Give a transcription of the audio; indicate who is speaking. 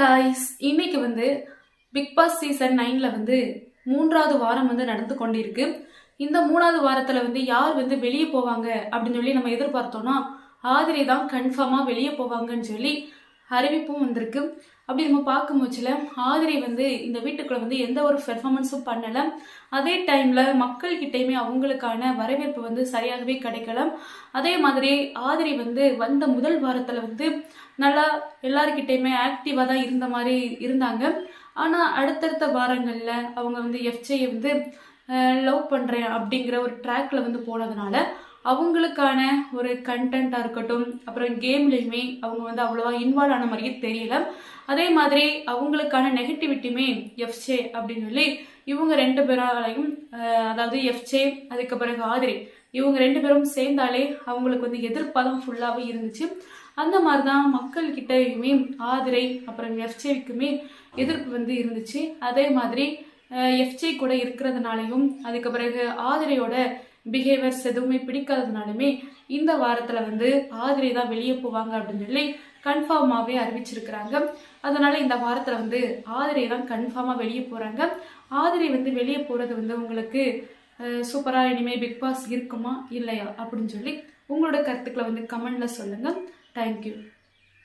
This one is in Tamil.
Speaker 1: காய்ஸ், இன்னைக்கு பிக் பாஸ் சீசன் 9ல மூன்றாவது வாரம் நடந்து கொண்டிருக்கு. இந்த மூணாவது வாரத்துல யார் வெளியே போவாங்க அப்படின்னு சொல்லி நம்ம எதிர்பார்த்தோம்னா ஆதிரை தான் கன்ஃபார்மா வெளியே போவாங்கன்னு சொல்லி அறிவிப்பும் வந்திருக்கு. அப்படி நம்ம பார்க்கும் போச்சுல ஆதிரை இந்த வீட்டுக்குள்ள எந்த ஒரு பெர்ஃபார்மன்ஸும் பண்ணல. அதே டைம்ல மக்கள் கிட்டயுமே அவங்களுக்கான வரவேற்பு சரியாகவே கிடைக்கல. அதே மாதிரி ஆதிரை வந்த முதல் வாரத்துல நல்லா எல்லாருக்கிட்டையுமே ஆக்டிவா தான் இருந்த மாதிரி இருந்தாங்க. ஆனா அடுத்தடுத்த வாரங்கள்ல அவங்க எஃப்ஜேயை லவ் பண்றேன் அப்படிங்கிற ஒரு ட்ராக்ல போனதுனால அவங்களுக்கான ஒரு கண்டென்ட்டா இருக்கட்டும், அப்புறம் கேம்லயுமே அவங்க அவ்வளவா இன்வால்வ் ஆன மாதிரியே தெரியல. அதே மாதிரி அவங்களுக்கான நெகட்டிவிட்டியுமே எஃப்ஜே அப்படின்னு சொல்லி இவங்க ரெண்டு பேராலையும், அதாவது எஃப்ஜே அதுக்கு பிறகு ஆதிரை, இவங்க ரெண்டு பேரும் சேர்ந்தாலே அவங்களுக்கு எதிர்ப்பாதான் ஃபுல்லாவே இருந்துச்சு. அந்த மாதிரிதான் மக்கள் கிட்டயுமே ஆதிரை அப்புறம் எஃப்ஜேக்குமே எதிர்ப்பு இருந்துச்சு. அதே மாதிரி எஃப்ஜே கூட இருக்கிறதுனாலையும் அதுக்கு பிறகு ஆதிரையோட பிஹேவியர்ஸ் எதுவுமே பிடிக்காததுனாலுமே இந்த வாரத்துல ஆதிரை தான் வெளியே போவாங்க அப்படின்னு சொல்லி கன்ஃபார்மாவே அறிவிச்சிருக்கிறாங்க. அதனால இந்த வாரத்துல ஆதிரை தான் கன்ஃபார்மா வெளியே போறாங்க. ஆதிரை வெளியே போறது உங்களுக்கு சூப்பரா இனிமே பிக் பாஸ் இருக்குமா இல்லையா அப்படின்னு சொல்லி உங்களோட கருத்துக்களை கமெண்ட்ல சொல்லுங்க. தேங்க்யூ.